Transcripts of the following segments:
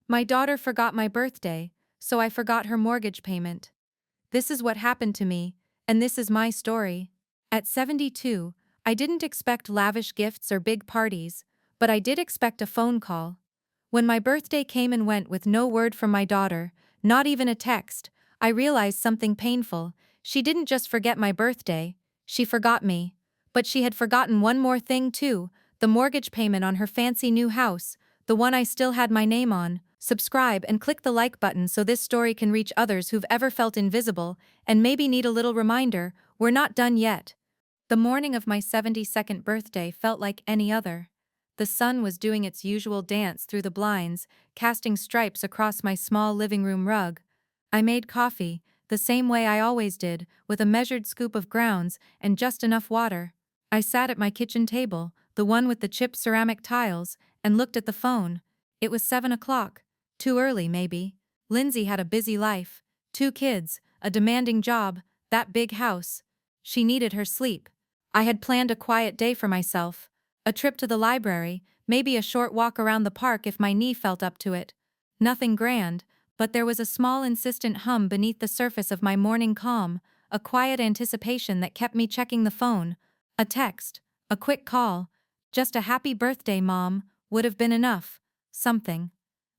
My daughter forgot my birthday, so I forgot her mortgage payment. This is what happened to me, and this is my story. At 72, I didn't expect lavish gifts or big parties, but I did expect a phone call. When my birthday came and went with no word from my daughter, not even a text, I realized something painful. She didn't just forget my birthday, she forgot me. But she had forgotten one more thing too, the mortgage payment on her fancy new house, the one I still had my name on. Subscribe and click the like button so this story can reach others who've ever felt invisible and maybe need a little reminder, we're not done yet. The morning of my 72nd birthday felt like any other. The sun was doing its usual dance through the blinds, casting stripes across my small living room rug. I made coffee, the same way I always did, with a measured scoop of grounds and just enough water. I sat at my kitchen table, the one with the chipped ceramic tiles, and looked at the phone. It was 7 o'clock. Too early, maybe. Lindsay had a busy life. 2 kids, a demanding job, that big house. She needed her sleep. I had planned a quiet day for myself. A trip to the library, maybe a short walk around the park if my knee felt up to it. Nothing grand, but there was a small insistent hum beneath the surface of my morning calm, a quiet anticipation that kept me checking the phone. A text, a quick call, just a happy birthday, Mom, would have been enough. Something.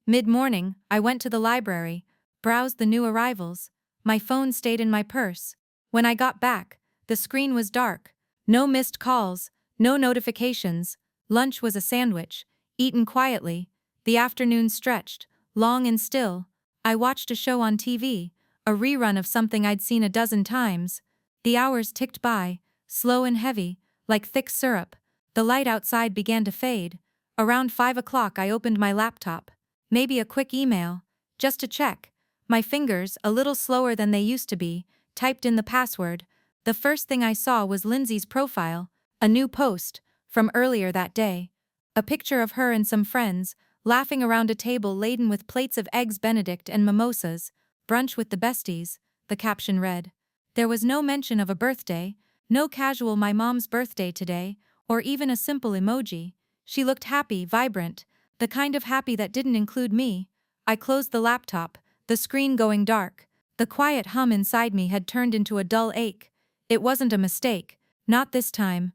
Mid-morning, I went to the library, browsed the new arrivals. My phone stayed in my purse. When I got back, the screen was dark. No missed calls, no notifications. Lunch was a sandwich, eaten quietly. The afternoon stretched, long and still. I watched a show on TV, a rerun of something I'd seen a dozen times. The hours ticked by, slow and heavy, like thick syrup. The light outside began to fade. Around 5 o'clock I opened my laptop. Maybe a quick email, just to check. My fingers, a little slower than they used to be, typed in the password. The first thing I saw was Lindsay's profile, a new post, from earlier that day. A picture of her and some friends, laughing around a table laden with plates of eggs Benedict and mimosas, brunch with the besties, the caption read. There was no mention of a birthday, no casual my mom's birthday today, or even a simple emoji. She looked happy, vibrant, the kind of happy that didn't include me. I closed the laptop, the screen going dark. The quiet hum inside me had turned into a dull ache. It wasn't a mistake, not this time.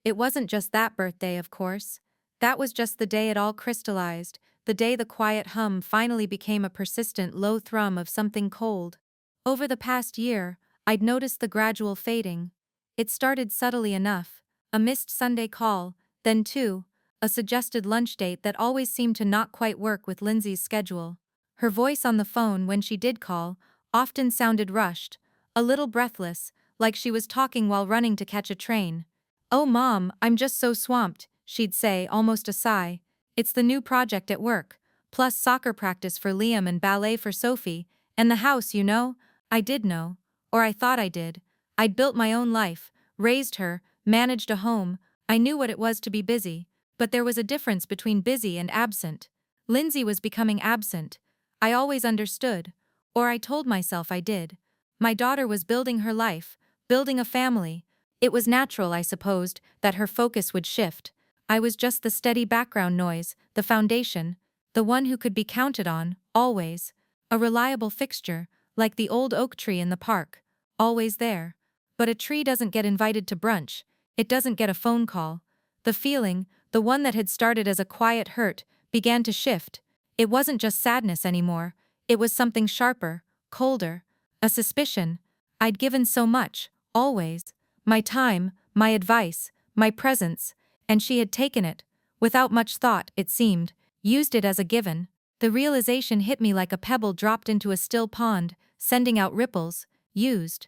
It wasn't just that birthday, of course. That was just the day it all crystallized, the day the quiet hum finally became a persistent low thrum of something cold. Over the past year, I'd noticed the gradual fading. It started subtly enough, a missed Sunday call, then two, a suggested lunch date that always seemed to not quite work with Lindsay's schedule. Her voice on the phone when she did call often sounded rushed, a little breathless, like she was talking while running to catch a train. "Oh Mom, I'm just so swamped," she'd say, almost a sigh. "It's the new project at work, plus soccer practice for Liam and ballet for Sophie, and the house, you know." I did know. Or I thought I did. I'd built my own life, raised her, managed a home. I knew what it was to be busy. But there was a difference between busy and absent. Lindsay was becoming absent. I always understood. Or I told myself I did. My daughter was building her life, building a family. It was natural, I supposed, that her focus would shift. I was just the steady background noise, the foundation, the one who could be counted on, always. A reliable fixture, like the old oak tree in the park. Always there. But a tree doesn't get invited to brunch. It doesn't get a phone call. The feeling, the one that had started as a quiet hurt, began to shift. It wasn't just sadness anymore. It was something sharper, colder. A suspicion. I'd given so much, always. My time, my advice, my presence. And she had taken it, without much thought, it seemed, used it as a given. The realization hit me like a pebble dropped into a still pond, sending out ripples. Used.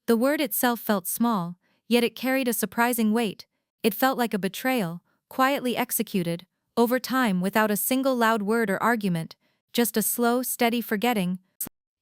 The word itself felt small, yet it carried a surprising weight. It felt like a betrayal, quietly executed, over time without a single loud word or argument, just a slow, steady forgetting.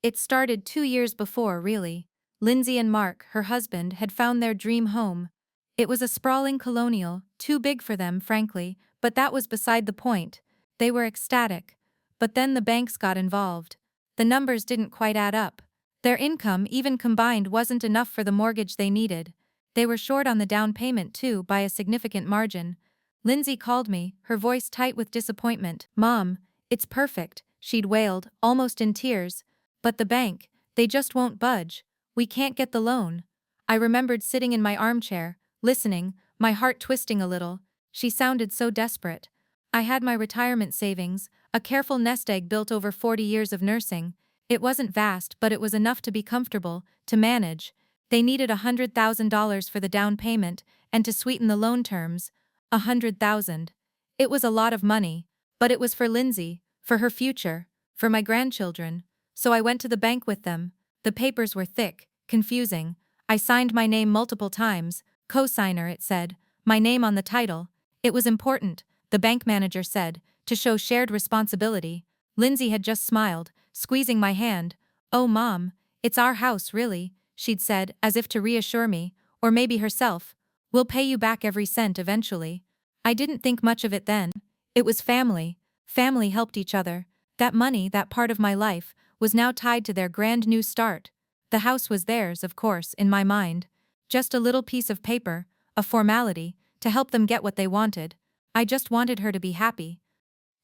It started 2 years before, really. Lindsay and Mark, her husband, had found their dream home. It was a sprawling colonial, too big for them, frankly, but that was beside the point. They were ecstatic. But then the banks got involved. The numbers didn't quite add up. Their income, even combined, wasn't enough for the mortgage they needed. They were short on the down payment too, by a significant margin. Lindsay called me, her voice tight with disappointment. "Mom, it's perfect," she'd wailed, almost in tears. But the bank, they just won't budge. We can't get the loan. I remembered sitting in my armchair, listening, my heart twisting a little. She sounded so desperate. I had my retirement savings, a careful nest egg built over 40 years of nursing. It wasn't vast, but it was enough to be comfortable, to manage. They needed $100,000 for the down payment, and to sweeten the loan terms. $100,000. It was a lot of money, but it was for Lindsay, for her future, for my grandchildren. So I went to the bank with them. The papers were thick, confusing. I signed my name multiple times. Co-signer, it said. My name on the title. It was important, the bank manager said, to show shared responsibility. Lindsay had just smiled, squeezing my hand. "Oh, Mom, it's our house, really," she'd said, as if to reassure me, or maybe herself. "We'll pay you back every cent eventually." I didn't think much of it then. It was family. Family helped each other. That money, that part of my life, was now tied to their grand new start. The house was theirs, of course, in my mind. Just a little piece of paper, a formality, to help them get what they wanted. I just wanted her to be happy.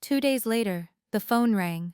2 days later, the phone rang.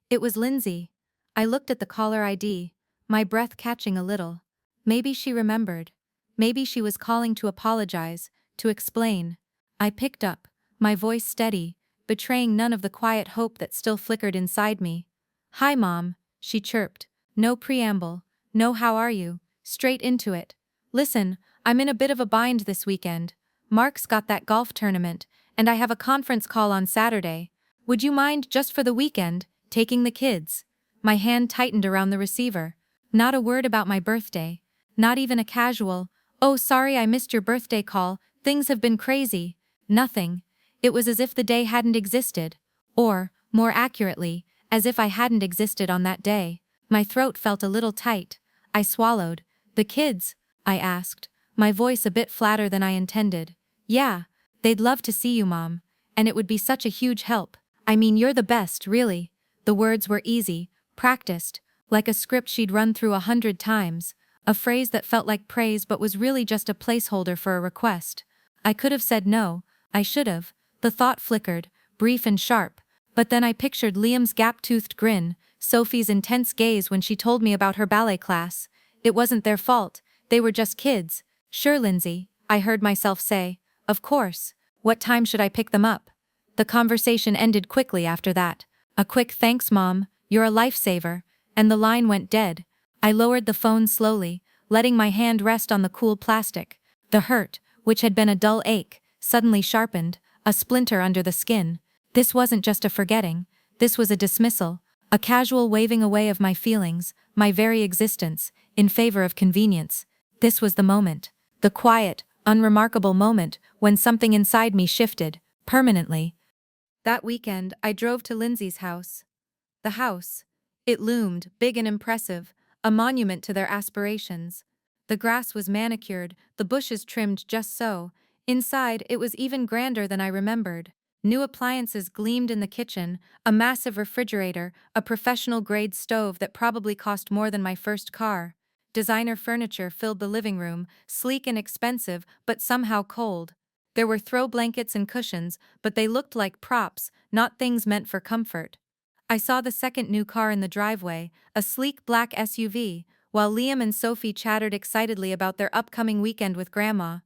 It was Lindsay. I looked at the caller ID, my breath catching a little. Maybe she remembered. Maybe she was calling to apologize, to explain. I picked up, my voice steady, betraying none of the quiet hope that still flickered inside me. "Hi, Mom," she chirped. No preamble, no "how are you," straight into it. "Listen, I'm in a bit of a bind this weekend. Mark's got that golf tournament, and I have a conference call on Saturday. Would you mind, just for the weekend, taking the kids?" My hand tightened around the receiver. Not a word about my birthday. Not even a casual, "Oh, sorry I missed your birthday call, things have been crazy." Nothing. It was as if the day hadn't existed. Or, more accurately, as if I hadn't existed on that day. My throat felt a little tight. I swallowed. "The kids?" I asked, my voice a bit flatter than I intended. "Yeah, they'd love to see you, Mom. And it would be such a huge help. I mean, you're the best, really." The words were easy, practiced, like a script she'd run through 100 times. A phrase that felt like praise but was really just a placeholder for a request. I could have said no. I should have. The thought flickered, brief and sharp. But then I pictured Liam's gap-toothed grin, Sophie's intense gaze when she told me about her ballet class. It wasn't their fault. They were just kids. "Sure, Lindsay," I heard myself say. "Of course. What time should I pick them up?" The conversation ended quickly after that. A quick "Thanks, Mom, you're a lifesaver," and the line went dead. I lowered the phone slowly, letting my hand rest on the cool plastic. The hurt, which had been a dull ache, suddenly sharpened, a splinter under the skin. This wasn't just a forgetting. This was a dismissal, a casual waving away of my feelings, my very existence, in favor of convenience. This was the moment. The quiet, unremarkable moment when something inside me shifted, permanently. That weekend, I drove to Lindsay's house. The house. It loomed, big and impressive, a monument to their aspirations. The grass was manicured, the bushes trimmed just so. Inside, it was even grander than I remembered. New appliances gleamed in the kitchen, a massive refrigerator, a professional-grade stove that probably cost more than my first car. Designer furniture filled the living room, sleek and expensive, but somehow cold. There were throw blankets and cushions, but they looked like props, not things meant for comfort. I saw the second new car in the driveway, a sleek black SUV, while Liam and Sophie chattered excitedly about their upcoming weekend with Grandma.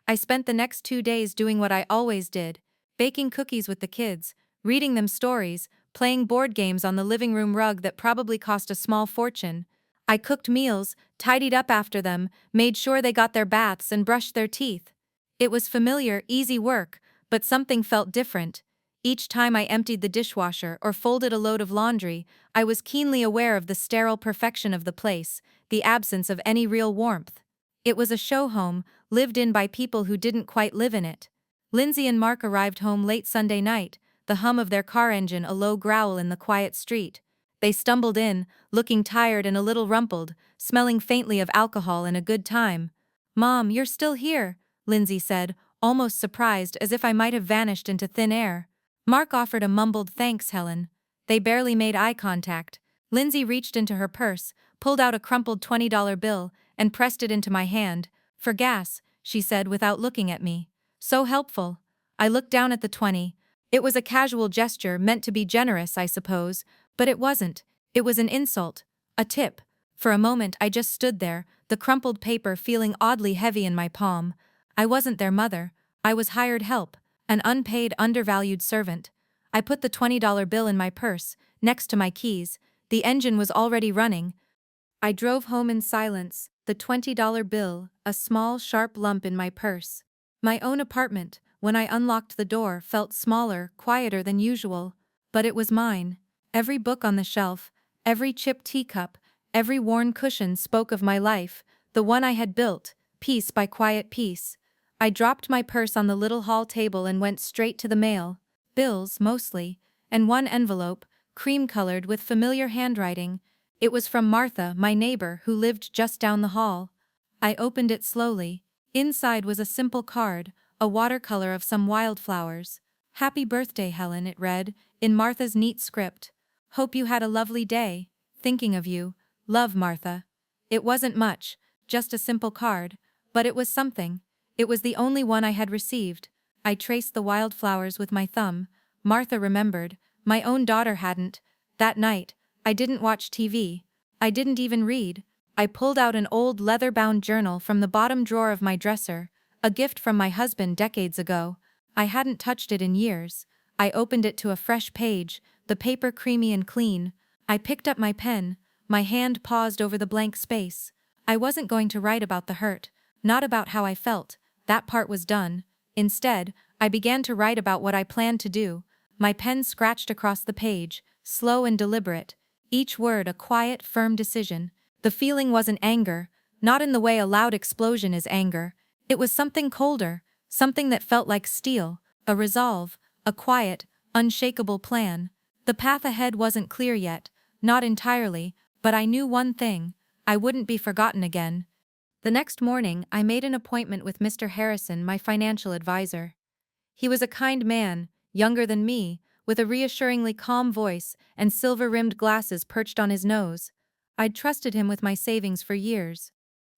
I spent the next 2 days doing what I always did, baking cookies with the kids, reading them stories, playing board games on the living room rug that probably cost a small fortune. I cooked meals, tidied up after them, made sure they got their baths and brushed their teeth. It was familiar, easy work, but something felt different. Each time I emptied the dishwasher or folded a load of laundry, I was keenly aware of the sterile perfection of the place, the absence of any real warmth. It was a show home, lived in by people who didn't quite live in it. Lindsay and Mark arrived home late Sunday night, the hum of their car engine a low growl in the quiet street. They stumbled in, looking tired and a little rumpled, smelling faintly of alcohol and a good time. "Mom, you're still here," Lindsay said, almost surprised, as if I might have vanished into thin air. Mark offered a mumbled "Thanks, Helen." They barely made eye contact. Lindsay reached into her purse, pulled out a crumpled $20 bill, and pressed it into my hand. "For gas," she said without looking at me. "So helpful." I looked down at the 20. It was a casual gesture meant to be generous, I suppose, But it wasn't. It was an insult. A tip. For a moment I just stood there, the crumpled paper feeling oddly heavy in my palm. I wasn't their mother. I was hired help, an unpaid, undervalued servant. I put the $20 bill in my purse, next to my keys. The engine was already running. I drove home in silence, the $20 bill, a small, sharp lump in my purse. My own apartment, when I unlocked the door, felt smaller, quieter than usual. But it was mine. Every book on the shelf, every chipped teacup, every worn cushion spoke of my life, the one I had built, piece by quiet piece. I dropped my purse on the little hall table and went straight to the mail. Bills, mostly, and one envelope, cream-colored with familiar handwriting. It was from Martha, my neighbor, who lived just down the hall. I opened it slowly. Inside was a simple card, a watercolor of some wildflowers. "Happy birthday, Helen," it read, in Martha's neat script. "Hope you had a lovely day. Thinking of you. Love, Martha." It wasn't much, just a simple card, but it was something. It was the only one I had received. I traced the wildflowers with my thumb. Martha remembered. My own daughter hadn't. That night, I didn't watch TV. I didn't even read. I pulled out an old leather-bound journal from the bottom drawer of my dresser, a gift from my husband decades ago. I hadn't touched it in years. I opened it to a fresh page, the paper creamy and clean. I picked up my pen. My hand paused over the blank space. I wasn't going to write about the hurt, not about how I felt. That part was done. Instead, I began to write about what I planned to do. My pen scratched across the page, slow and deliberate. Each word a quiet, firm decision. The feeling wasn't anger, not in the way a loud explosion is anger. It was something colder, something that felt like steel, a resolve, a quiet, unshakable plan. The path ahead wasn't clear yet, not entirely, but I knew one thing: I wouldn't be forgotten again. The next morning, I made an appointment with Mr. Harrison, my financial advisor. He was a kind man, younger than me, with a reassuringly calm voice and silver-rimmed glasses perched on his nose. I'd trusted him with my savings for years.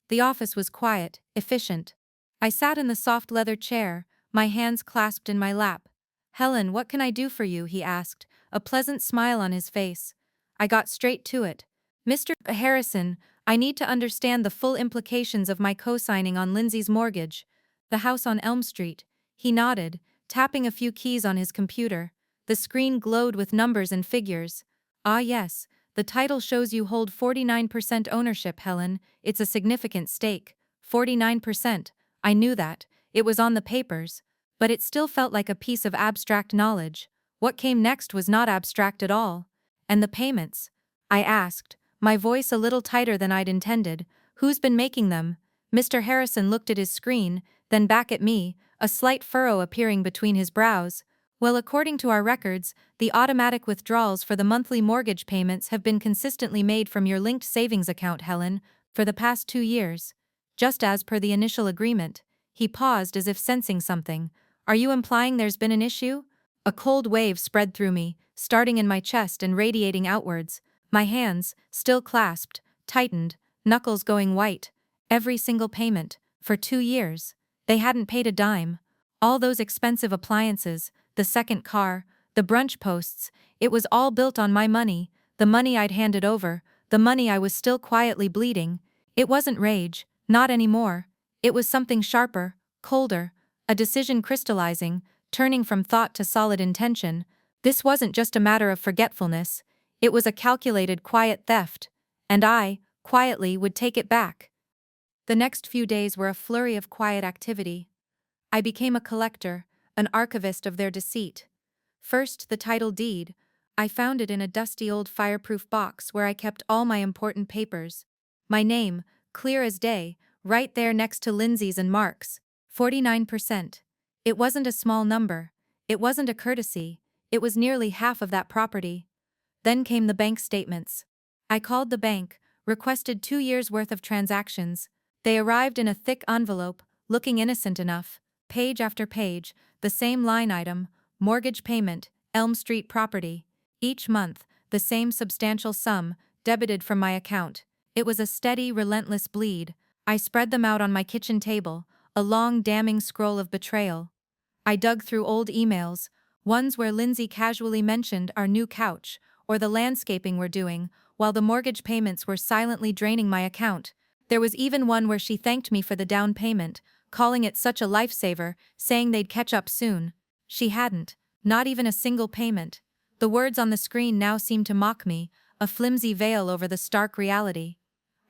The office was quiet, efficient. I sat in the soft leather chair, my hands clasped in my lap. "Helen, what can I do for you?" he asked, a pleasant smile on his face. I got straight to it. "Mr. Harrison, I need to understand the full implications of my co-signing on Lindsay's mortgage. The house on Elm Street." He nodded, tapping a few keys on his computer. The screen glowed with numbers and figures. "Ah yes, the title shows you hold 49% ownership, Helen. It's a significant stake. 49%. I knew that. It was on the papers. But it still felt like a piece of abstract knowledge. What came next was not abstract at all. "And the payments?" I asked, my voice a little tighter than I'd intended. "Who's been making them?" Mr. Harrison looked at his screen, then back at me, a slight furrow appearing between his brows. "Well, according to our records, the automatic withdrawals for the monthly mortgage payments have been consistently made from your linked savings account, Helen, for the past 2 years. Just as per the initial agreement." He paused as if sensing something. "Are you implying there's been an issue?" A cold wave spread through me, starting in my chest and radiating outwards. My hands, still clasped, tightened, knuckles going white. Every single payment, for 2 years. They hadn't paid a dime. All those expensive appliances, the second car, the brunch posts, it was all built on my money, the money I'd handed over, the money I was still quietly bleeding. It wasn't rage, not anymore. It was something sharper, colder, a decision crystallizing, turning from thought to solid intention. This wasn't just a matter of forgetfulness. It was a calculated, quiet theft. And I, quietly, would take it back. The next few days were a flurry of quiet activity. I became a collector, an archivist of their deceit. First, the title deed. I found it in a dusty old fireproof box where I kept all my important papers. My name, clear as day, right there next to Lindsay's and Mark's. 49%. It wasn't a small number. It wasn't a courtesy. It was nearly half of that property. Then came the bank statements. I called the bank, requested 2 years' worth of transactions. They arrived in a thick envelope, looking innocent enough. Page after page, the same line item: mortgage payment, Elm Street property. Each month, the same substantial sum, debited from my account. It was a steady, relentless bleed. I spread them out on my kitchen table, a long, damning scroll of betrayal. I dug through old emails, ones where Lindsay casually mentioned our new couch, or the landscaping were doing, while the mortgage payments were silently draining my account. There was even one where she thanked me for the down payment, calling it such a lifesaver, saying they'd catch up soon. She hadn't. Not even a single payment. The words on the screen now seemed to mock me, a flimsy veil over the stark reality.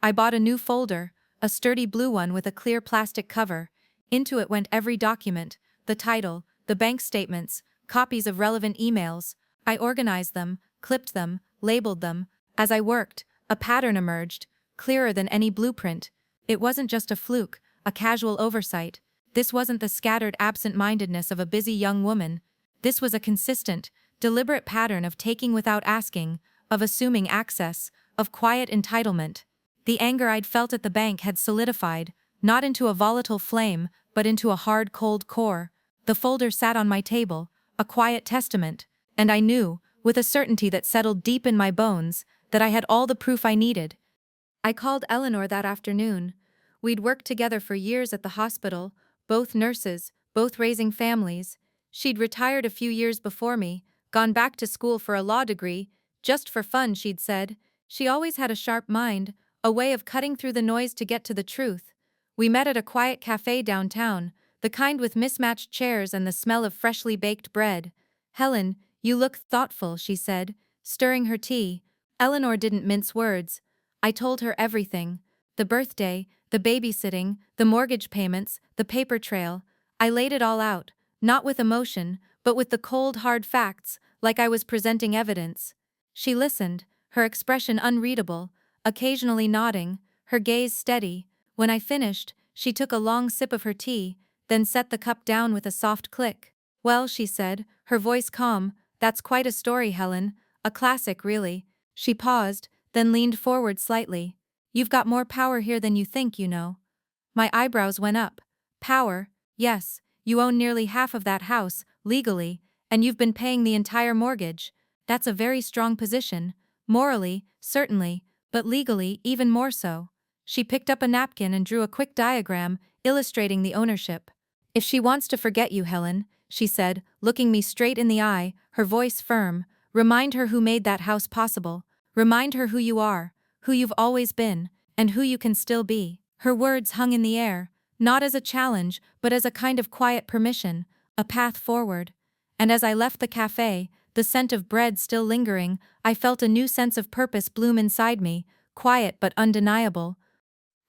I bought a new folder, a sturdy blue one with a clear plastic cover. Into it went every document, the title, the bank statements, copies of relevant emails. I organized them, clipped them, labeled them. As I worked, a pattern emerged, clearer than any blueprint. It wasn't just a fluke, a casual oversight. This wasn't the scattered absent-mindedness of a busy young woman. This was a consistent, deliberate pattern of taking without asking, of assuming access, of quiet entitlement. The anger I'd felt at the bank had solidified, not into a volatile flame, but into a hard, cold core. The folder sat on my table, a quiet testament, and I knew, with a certainty that settled deep in my bones, that I had all the proof I needed. I called Eleanor that afternoon. We'd worked together for years at the hospital, both nurses, both raising families. She'd retired a few years before me, gone back to school for a law degree, just for fun, she'd said. She always had a sharp mind, a way of cutting through the noise to get to the truth. We met at a quiet cafe downtown, the kind with mismatched chairs and the smell of freshly baked bread. "Helen, you look thoughtful," she said, stirring her tea. Eleanor didn't mince words. I told her everything. The birthday, the babysitting, the mortgage payments, the paper trail. I laid it all out, not with emotion, but with the cold, hard facts, like I was presenting evidence. She listened, her expression unreadable, occasionally nodding, her gaze steady. When I finished, she took a long sip of her tea, then set the cup down with a soft click. "Well," she said, her voice calm, "that's quite a story, Helen. A classic, really." She paused, then leaned forward slightly. "You've got more power here than you think, you know." My eyebrows went up. "Power? Yes, you own nearly half of that house, legally, and you've been paying the entire mortgage. That's a very strong position. Morally, certainly, but legally, even more so." She picked up a napkin and drew a quick diagram, illustrating the ownership. "If she wants to forget you, Helen," she said, looking me straight in the eye, her voice firm, "remind her who made that house possible. Remind her who you are, who you've always been, and who you can still be." Her words hung in the air, not as a challenge, but as a kind of quiet permission, a path forward. And as I left the cafe, the scent of bread still lingering, I felt a new sense of purpose bloom inside me, quiet but undeniable.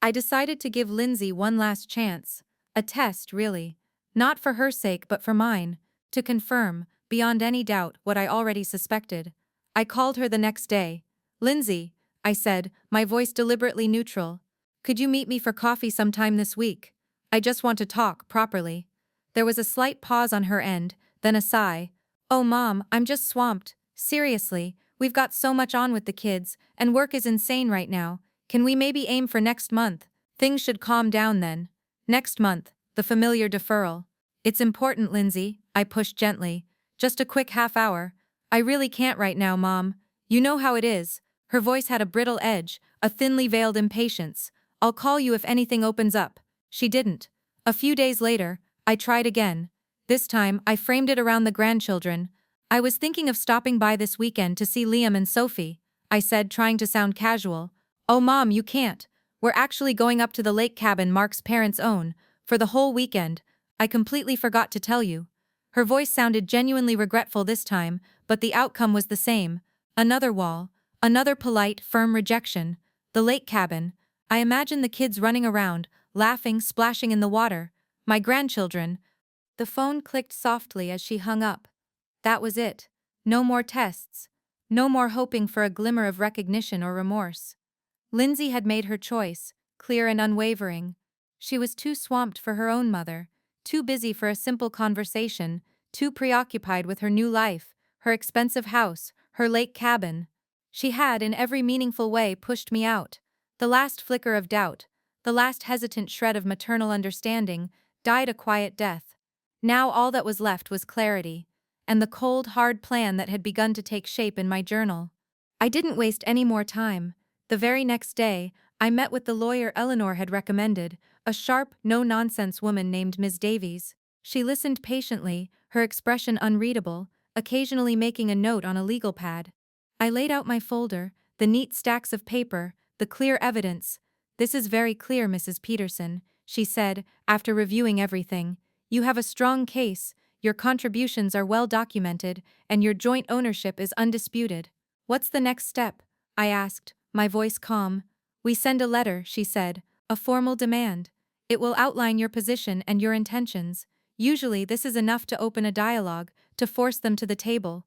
I decided to give Lindsay one last chance. A test, really. Not for her sake but for mine. To confirm, beyond any doubt, what I already suspected. I called her the next day. "Lindsay," I said, my voice deliberately neutral, "could you meet me for coffee sometime this week? I just want to talk, properly." There was a slight pause on her end, then a sigh. "Oh, Mom, I'm just swamped. Seriously, we've got so much on with the kids, and work is insane right now. Can we maybe aim for next month? Things should calm down then." Next month, the familiar deferral. "It's important, Lindsay," I pushed gently. "Just a quick half hour." "I really can't right now, Mom. You know how it is." Her voice had a brittle edge, a thinly veiled impatience. "I'll call you if anything opens up." She didn't. A few days later, I tried again. This time, I framed it around the grandchildren. "I was thinking of stopping by this weekend to see Liam and Sophie," I said, trying to sound casual. "Oh, Mom, you can't. We're actually going up to the lake cabin Mark's parents own, for the whole weekend. I completely forgot to tell you." Her voice sounded genuinely regretful this time, but the outcome was the same. Another wall. Another polite, firm rejection. The lake cabin. I imagined the kids running around, laughing, splashing in the water. My grandchildren. The phone clicked softly as she hung up. That was it. No more tests. No more hoping for a glimmer of recognition or remorse. Lindsay had made her choice, clear and unwavering. She was too swamped for her own mother, too busy for a simple conversation, too preoccupied with her new life, her expensive house, her lake cabin. She had, in every meaningful way, pushed me out. The last flicker of doubt, the last hesitant shred of maternal understanding, died a quiet death. Now all that was left was clarity, and the cold, hard plan that had begun to take shape in my journal. I didn't waste any more time. The very next day, I met with the lawyer Eleanor had recommended, a sharp, no-nonsense woman named Ms. Davies. She listened patiently, her expression unreadable, occasionally making a note on a legal pad. I laid out my folder, the neat stacks of paper, the clear evidence. "This is very clear, Mrs. Peterson," she said, after reviewing everything. "You have a strong case, your contributions are well documented, and your joint ownership is undisputed." "What's the next step?" I asked, my voice calm. "We send a letter," she said, "a formal demand. It will outline your position and your intentions. Usually this is enough to open a dialogue, to force them to the table."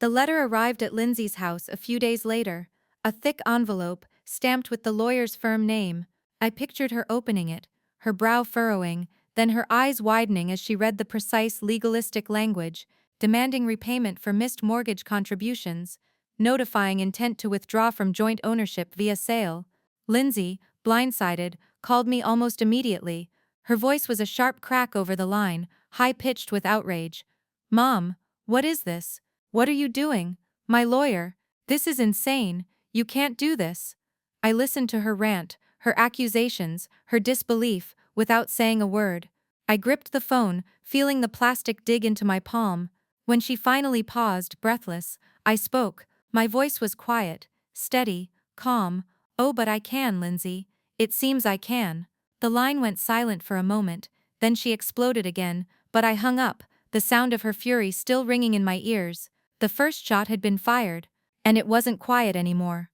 The letter arrived at Lindsay's house a few days later, a thick envelope, stamped with the lawyer's firm name. I pictured her opening it, her brow furrowing, then her eyes widening as she read the precise legalistic language, demanding repayment for missed mortgage contributions, notifying intent to withdraw from joint ownership via sale. Lindsay, blindsided, called me almost immediately. Her voice was a sharp crack over the line, high-pitched with outrage. "Mom, what is this? What are you doing? My lawyer. This is insane. You can't do this." I listened to her rant, her accusations, her disbelief, without saying a word. I gripped the phone, feeling the plastic dig into my palm. When she finally paused, breathless, I spoke. My voice was quiet, steady, calm. "Oh, but I can, Lindsay. It seems I can." The line went silent for a moment, then she exploded again, but I hung up, the sound of her fury still ringing in my ears. The first shot had been fired, and it wasn't quiet anymore.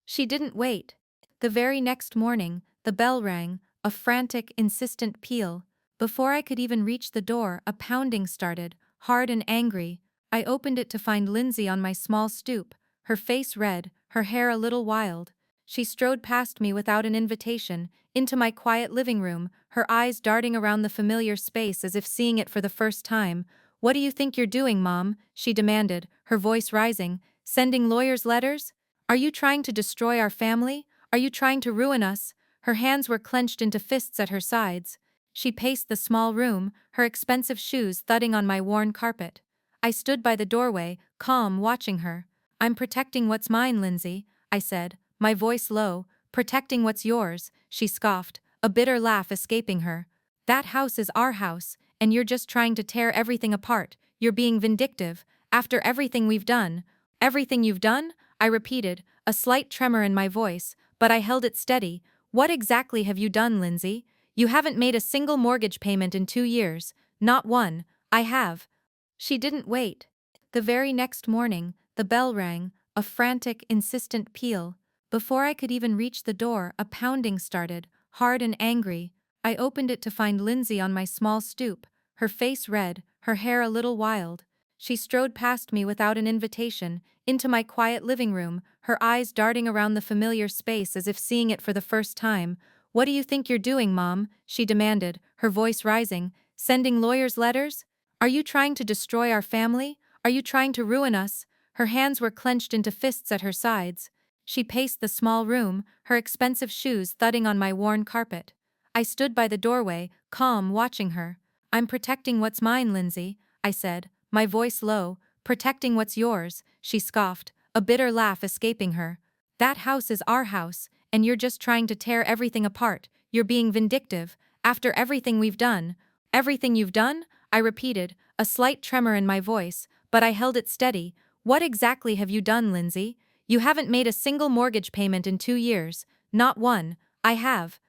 She didn't wait. The very next morning, the bell rang, a frantic, insistent peal. Before I could even reach the door, a pounding started, hard and angry. I opened it to find Lindsay on my small stoop, her face red, her hair a little wild. She strode past me without an invitation, into my quiet living room, her eyes darting around the familiar space as if seeing it for the first time. "What do you think you're doing, Mom?" she demanded, her voice rising. "Sending lawyers letters? Are you trying to destroy our family? Are you trying to ruin us?" Her hands were clenched into fists at her sides. She paced the small room, her expensive shoes thudding on my worn carpet. I stood by the doorway, calm, watching her. "I'm protecting what's mine, Lindsay," I said, my voice low. "Protecting what's yours," she scoffed, a bitter laugh escaping her. "That house is our house, and you're just trying to tear everything apart. You're being vindictive, after everything we've done." "Everything you've done?" I repeated, a slight tremor in my voice, but I held it steady. "What exactly have you done, Lindsay? You haven't made a single mortgage payment in 2 years. Not one." "I have." She didn't wait. The very next morning, the bell rang, a frantic, insistent peal. Before I could even reach the door, a pounding started, hard and angry. I opened it to find Lindsay on my small stoop, her face red, her hair a little wild. She strode past me without an invitation, into my quiet living room, her eyes darting around the familiar space as if seeing it for the first time. "What do you think you're doing, Mom?" she demanded, her voice rising. "Sending lawyers letters? Are you trying to destroy our family? Are you trying to ruin us?" Her hands were clenched into fists at her sides. She paced the small room, her expensive shoes thudding on my worn carpet. I stood by the doorway, calm, watching her. "I'm protecting what's mine, Lindsay," I said, my voice low. "Protecting what's yours," she scoffed, a bitter laugh escaping her. "That house is our house, and you're just trying to tear everything apart. You're being vindictive, after everything we've done." "Everything you've done?" I repeated, a slight tremor in my voice, but I held it steady. "What exactly have you done, Lindsay? You haven't made a single mortgage payment in 2 years. Not one." "I have."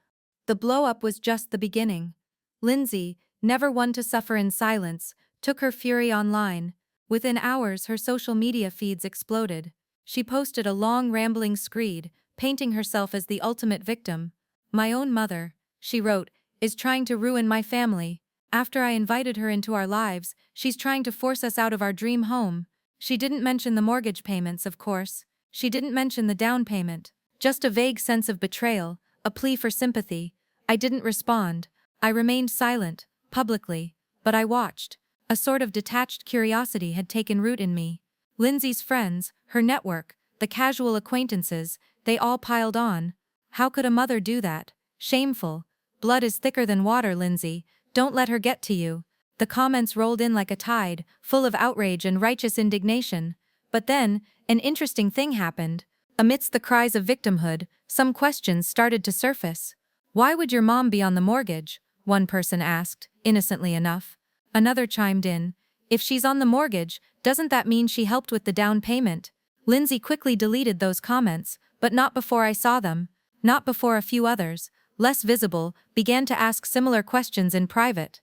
The blow-up was just the beginning. Lindsay, never one to suffer in silence, took her fury online. Within hours, her social media feeds exploded. She posted a long, rambling screed, painting herself as the ultimate victim. "My own mother," she wrote, "is trying to ruin my family. After I invited her into our lives, she's trying to force us out of our dream home." She didn't mention the mortgage payments, of course. She didn't mention the down payment. Just a vague sense of betrayal, a plea for sympathy. I didn't respond. I remained silent, publicly, but I watched. A sort of detached curiosity had taken root in me. Lindsay's friends, her network, the casual acquaintances, they all piled on. "How could a mother do that? Shameful. Blood is thicker than water, Lindsay. Don't let her get to you." The comments rolled in like a tide, full of outrage and righteous indignation. But then, an interesting thing happened. Amidst the cries of victimhood, some questions started to surface. "Why would your mom be on the mortgage?" one person asked, innocently enough. Another chimed in. "If she's on the mortgage, doesn't that mean she helped with the down payment?" Lindsay quickly deleted those comments, but not before I saw them, not before a few others, less visible, began to ask similar questions in private.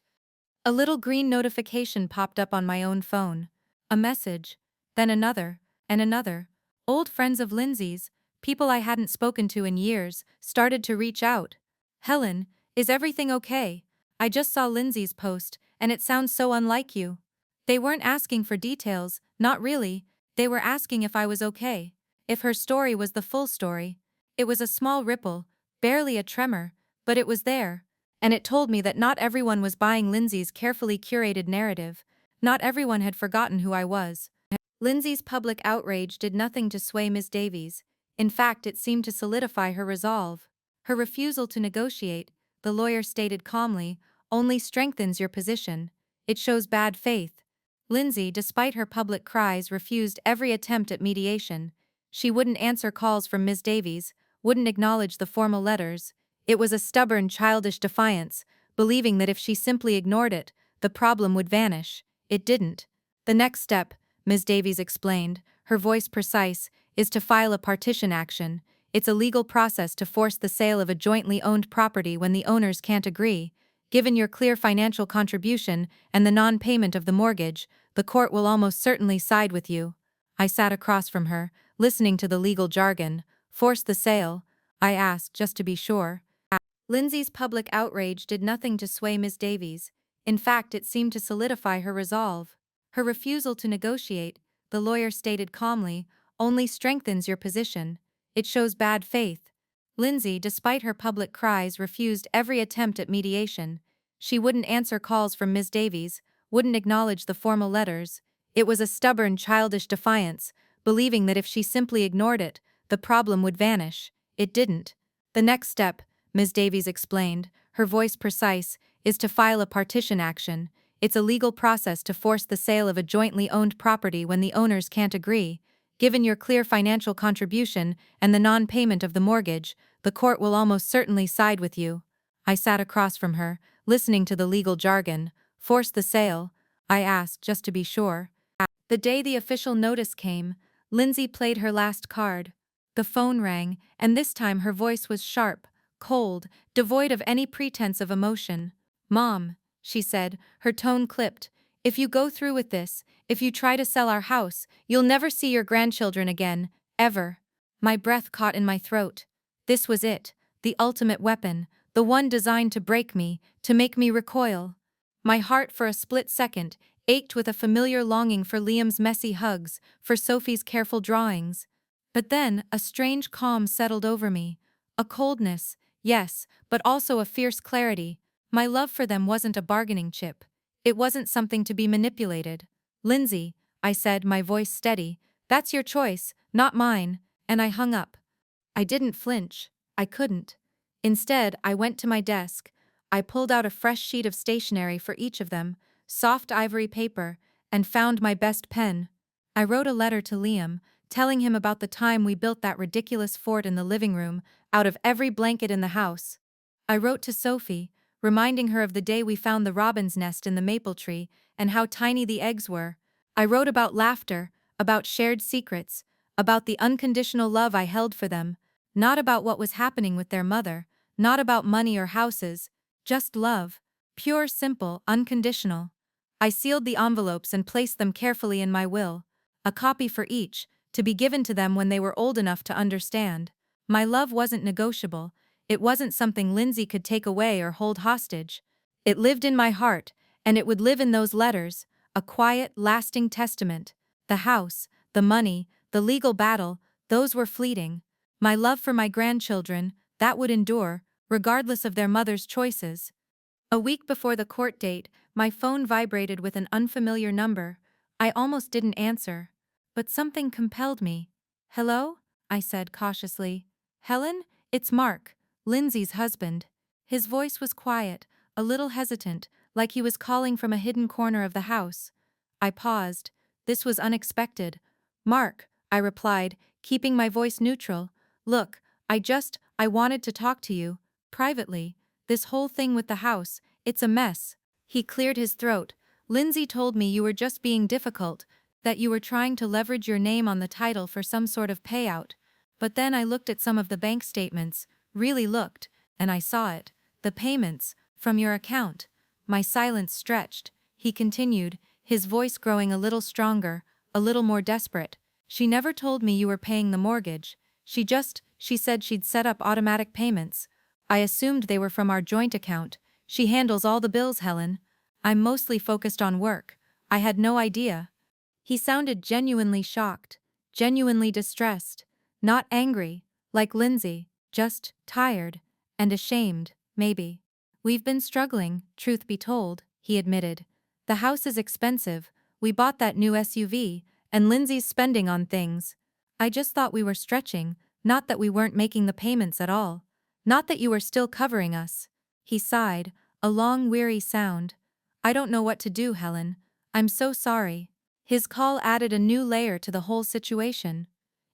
A little green notification popped up on my own phone. A message, then another, and another. Old friends of Lindsay's, people I hadn't spoken to in years, started to reach out. Helen, is everything okay? I just saw Lindsay's post, and it sounds so unlike you. They weren't asking for details, not really, they were asking if I was okay. If her story was the full story. It was a small ripple, barely a tremor, but it was there. And it told me that not everyone was buying Lindsay's carefully curated narrative. Not everyone had forgotten who I was. Lindsay's public outrage did nothing to sway Miss Davies. In fact, it seemed to solidify her resolve. Her refusal to negotiate, the lawyer stated calmly, only strengthens your position. It shows bad faith. Lindsay, despite her public cries, refused every attempt at mediation. She wouldn't answer calls from Miss Davies, wouldn't acknowledge the formal letters. It was a stubborn, childish defiance, believing that if she simply ignored it, the problem would vanish. It didn't. The next step, Ms. Davies explained, her voice precise, is to file a partition action. It's a legal process to force the sale of a jointly owned property when the owners can't agree. Given your clear financial contribution and the non-payment of the mortgage, the court will almost certainly side with you. I sat across from her, listening to the legal jargon. Force the sale? I asked, just to be sure. Lindsay's public outrage did nothing to sway Miss Davies. In fact, it seemed to solidify her resolve. Her refusal to negotiate, the lawyer stated calmly, only strengthens your position. It shows bad faith. Lindsay, despite her public cries, refused every attempt at mediation. She wouldn't answer calls from Miss Davies, wouldn't acknowledge the formal letters. It was a stubborn, childish defiance, believing that if she simply ignored it, the problem would vanish. It didn't. The next step, Ms. Davies explained, her voice precise, is to file a partition action. It's a legal process to force the sale of a jointly owned property when the owners can't agree. Given your clear financial contribution and the non-payment of the mortgage, the court will almost certainly side with you. I sat across from her, listening to the legal jargon. Force the sale? I asked, just to be sure. The day the official notice came, Lindsay played her last card. The phone rang, and this time her voice was sharp, cold, devoid of any pretense of emotion. "Mom," she said, her tone clipped, "if you go through with this, if you try to sell our house, you'll never see your grandchildren again, ever." My breath caught in my throat. This was it, the ultimate weapon, the one designed to break me, to make me recoil. My heart for a split second ached with a familiar longing for Liam's messy hugs, for Sophie's careful drawings. But then, a strange calm settled over me. A coldness, yes, but also a fierce clarity. My love for them wasn't a bargaining chip. It wasn't something to be manipulated. "Lindsay," I said, my voice steady, "that's your choice, not mine," and I hung up. I didn't flinch. I couldn't. Instead, I went to my desk. I pulled out a fresh sheet of stationery for each of them, soft ivory paper, and found my best pen. I wrote a letter to Liam, telling him about the time we built that ridiculous fort in the living room, out of every blanket in the house. I wrote to Sophie, reminding her of the day we found the robin's nest in the maple tree, and how tiny the eggs were. I wrote about laughter, about shared secrets, about the unconditional love I held for them, not about what was happening with their mother, not about money or houses, just love, pure, simple, unconditional. I sealed the envelopes and placed them carefully in my will, a copy for each, to be given to them when they were old enough to understand. My love wasn't negotiable. It wasn't something Lindsay could take away or hold hostage. It lived in my heart, and it would live in those letters, a quiet, lasting testament. The house, the money, the legal battle, those were fleeting. My love for my grandchildren, that would endure, regardless of their mother's choices. A week before the court date, my phone vibrated with an unfamiliar number. I almost didn't answer. But something compelled me. "Hello?" I said cautiously. "Helen, it's Mark, Lindsay's husband." His voice was quiet, a little hesitant, like he was calling from a hidden corner of the house. I paused. This was unexpected. "Mark," I replied, keeping my voice neutral. "Look, I wanted to talk to you, privately. This whole thing with the house, it's a mess." He cleared his throat. "Lindsay told me you were just being difficult. That you were trying to leverage your name on the title for some sort of payout. But then I looked at some of the bank statements, really looked, and I saw it. The payments, from your account. My silence stretched. He continued, his voice growing a little stronger, a little more desperate. She never told me you were paying the mortgage. She said she'd set up automatic payments. I assumed they were from our joint account. She handles all the bills, Helen. I'm mostly focused on work. I had no idea. He sounded genuinely shocked, genuinely distressed, not angry, like Lindsay, just tired and ashamed, maybe. We've been struggling, truth be told, he admitted. The house is expensive, we bought that new SUV, and Lindsay's spending on things. I just thought we were stretching, not that we weren't making the payments at all. Not that you were still covering us. He sighed, a long weary sound. I don't know what to do, Helen. I'm so sorry. His call added a new layer to the whole situation.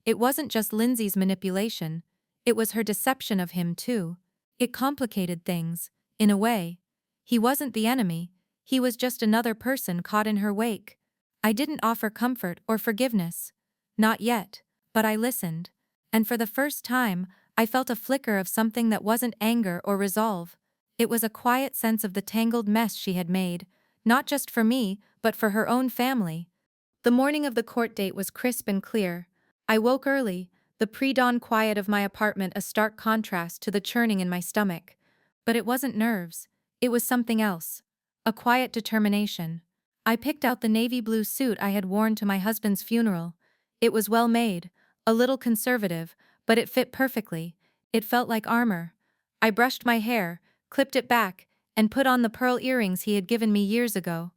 It wasn't just Lindsay's manipulation, it was her deception of him too. It complicated things, in a way. He wasn't the enemy, he was just another person caught in her wake. I didn't offer comfort or forgiveness. Not yet, but I listened. And for the first time, I felt a flicker of something that wasn't anger or resolve. It was a quiet sense of the tangled mess she had made, not just for me, but for her own family. The morning of the court date was crisp and clear. I woke early, the pre-dawn quiet of my apartment a stark contrast to the churning in my stomach. But it wasn't nerves. It was something else. A quiet determination. I picked out the navy blue suit I had worn to my husband's funeral. It was well made, a little conservative, but it fit perfectly. It felt like armor. I brushed my hair, clipped it back, and put on the pearl earrings he had given me years ago.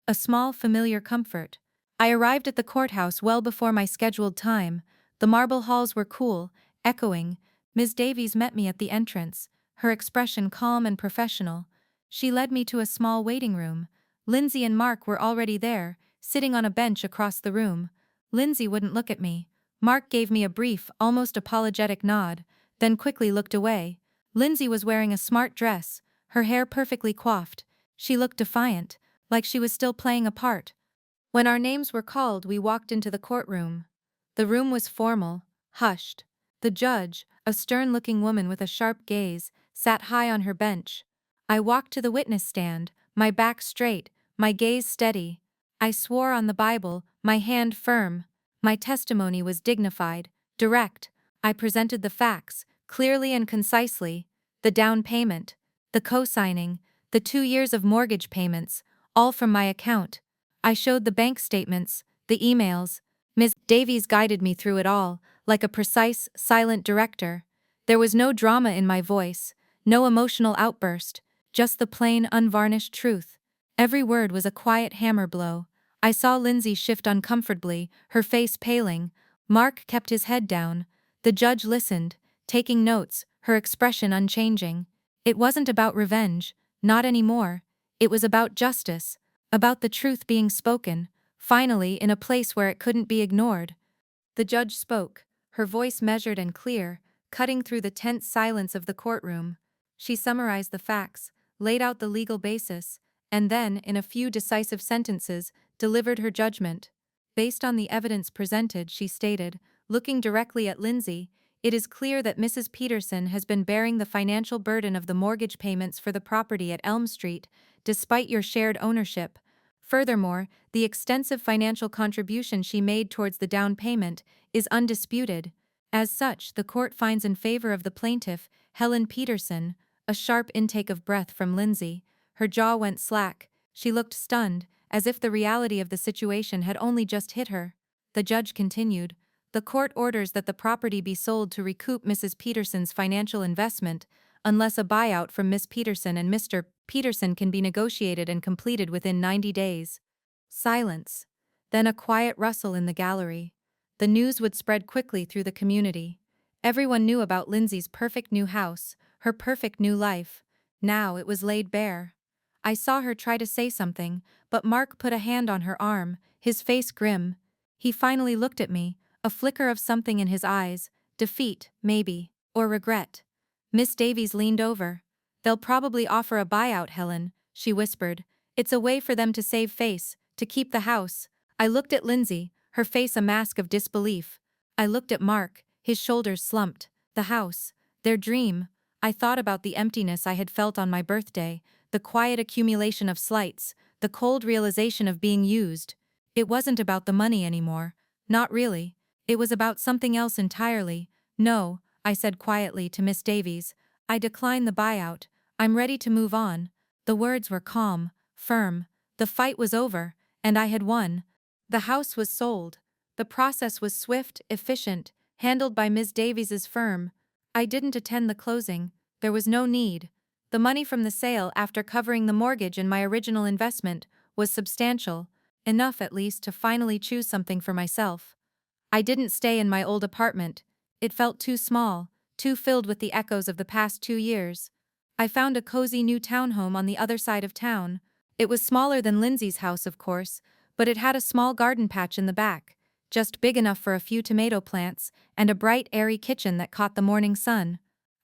A small, familiar comfort. I arrived at the courthouse well before my scheduled time. The marble halls were cool, echoing. Ms. Davies met me at the entrance, her expression calm and professional. She led me to a small waiting room. Lindsay and Mark were already there, sitting on a bench across the room. Lindsay wouldn't look at me. Mark gave me a brief, almost apologetic nod, then quickly looked away. Lindsay was wearing a smart dress, her hair perfectly coiffed. She looked defiant, like she was still playing a part. When our names were called, we walked into the courtroom. The room was formal, hushed. The judge, a stern-looking woman with a sharp gaze, sat high on her bench. I walked to the witness stand, my back straight, my gaze steady. I swore on the Bible, my hand firm. My testimony was dignified, direct. I presented the facts, clearly and concisely. The down payment, the co-signing, the 2 years of mortgage payments, all from my account. I showed the bank statements, the emails. Ms. Davies guided me through it all, like a precise, silent director. There was no drama in my voice, no emotional outburst, just the plain, unvarnished truth. Every word was a quiet hammer blow. I saw Lindsay shift uncomfortably, her face paling. Mark kept his head down. The judge listened, taking notes, her expression unchanging. It wasn't about revenge, not anymore. It was about justice, about the truth being spoken, finally in a place where it couldn't be ignored. The judge spoke, her voice measured and clear, cutting through the tense silence of the courtroom. She summarized the facts, laid out the legal basis, and then, in a few decisive sentences, delivered her judgment. Based on the evidence presented, she stated, looking directly at Lindsay, it is clear that Mrs. Peterson has been bearing the financial burden of the mortgage payments for the property at Elm Street, despite your shared ownership. Furthermore, the extensive financial contribution she made towards the down payment is undisputed. As such, the court finds in favor of the plaintiff, Helen Peterson. A sharp intake of breath from Lindsay. Her jaw went slack. She looked stunned, as if the reality of the situation had only just hit her. The judge continued, the court orders that the property be sold to recoup Mrs. Peterson's financial investment, unless a buyout from Miss Peterson and Mr. Peterson can be negotiated and completed within 90 days. Silence. Then a quiet rustle in the gallery. The news would spread quickly through the community. Everyone knew about Lindsay's perfect new house, her perfect new life. Now it was laid bare. I saw her try to say something, but Mark put a hand on her arm, his face grim. He finally looked at me, a flicker of something in his eyes, defeat, maybe, or regret. Miss Davies leaned over. They'll probably offer a buyout, Helen, she whispered. It's a way for them to save face, to keep the house. I looked at Lindsay, her face a mask of disbelief. I looked at Mark, his shoulders slumped. The house, their dream. I thought about the emptiness I had felt on my birthday, the quiet accumulation of slights, the cold realization of being used. It wasn't about the money anymore. Not really. It was about something else entirely. No, I said quietly to Miss Davies. I decline the buyout. I'm ready to move on. The words were calm, firm. The fight was over, and I had won. The house was sold. The process was swift, efficient, handled by Ms. Davies's firm. I didn't attend the closing. There was no need. The money from the sale, after covering the mortgage and my original investment, was substantial, enough at least to finally choose something for myself. I didn't stay in my old apartment. It felt too small, too filled with the echoes of the past 2 years. I found a cozy new townhome on the other side of town. It was smaller than Lindsay's house, of course, but it had a small garden patch in the back, just big enough for a few tomato plants, and a bright, airy kitchen that caught the morning sun.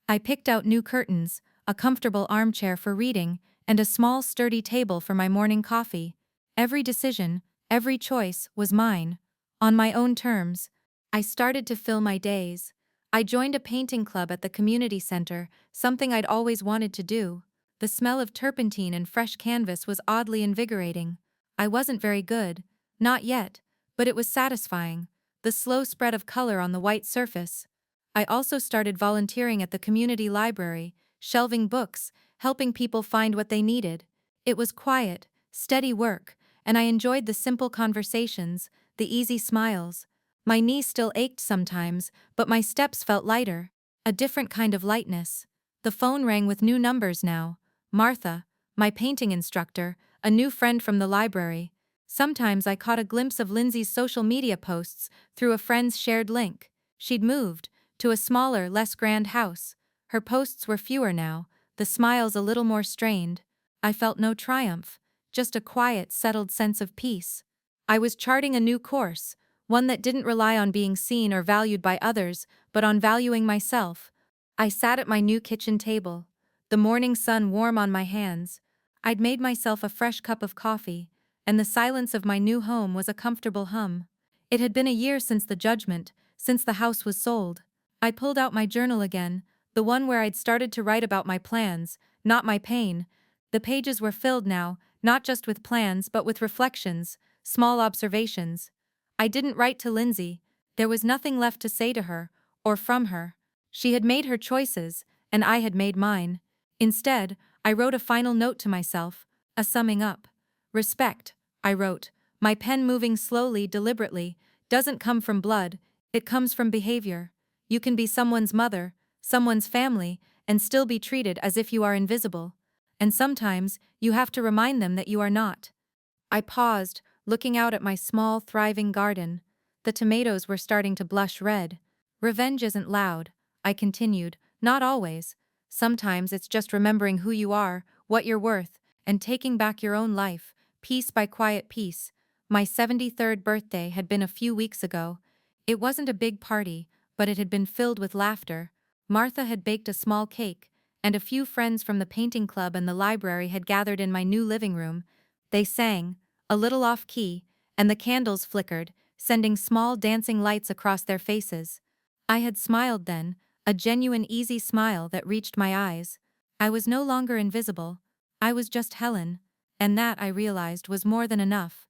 I picked out new curtains, a comfortable armchair for reading, and a small, sturdy table for my morning coffee. Every decision, every choice, was mine. On my own terms. I started to fill my days. I joined a painting club at the community center, something I'd always wanted to do. The smell of turpentine and fresh canvas was oddly invigorating. I wasn't very good. Not yet. But it was satisfying. The slow spread of color on the white surface. I also started volunteering at the community library, shelving books, helping people find what they needed. It was quiet, steady work, and I enjoyed the simple conversations, the easy smiles. My knees still ached sometimes, but my steps felt lighter. A different kind of lightness. The phone rang with new numbers now. Martha, my painting instructor, a new friend from the library. Sometimes I caught a glimpse of Lindsay's social media posts through a friend's shared link. She'd moved to a smaller, less grand house. Her posts were fewer now, the smiles a little more strained. I felt no triumph, just a quiet, settled sense of peace. I was charting a new course, one that didn't rely on being seen or valued by others, but on valuing myself. I sat at my new kitchen table, the morning sun warm on my hands. I'd made myself a fresh cup of coffee, and the silence of my new home was a comfortable hum. It had been a year since the judgment, since the house was sold. I pulled out my journal again, the one where I'd started to write about my plans, not my pain. The pages were filled now, not just with plans but with reflections, small observations. I didn't write to Lindsay. There was nothing left to say to her, or from her. She had made her choices, and I had made mine. Instead, I wrote a final note to myself, a summing up. Respect, I wrote, my pen moving slowly, deliberately, doesn't come from blood, it comes from behavior. You can be someone's mother, someone's family, and still be treated as if you are invisible. And sometimes, you have to remind them that you are not. I paused, looking out at my small, thriving garden. The tomatoes were starting to blush red. Revenge isn't loud, I continued, not always. Sometimes it's just remembering who you are, what you're worth, and taking back your own life, piece by quiet piece. My 73rd birthday had been a few weeks ago. It wasn't a big party, but it had been filled with laughter. Martha had baked a small cake, and a few friends from the painting club and the library had gathered in my new living room. They sang, a little off-key, and the candles flickered, sending small dancing lights across their faces. I had smiled then, a genuine easy smile that reached my eyes. I was no longer invisible. I was just Helen. And that, I realized, was more than enough.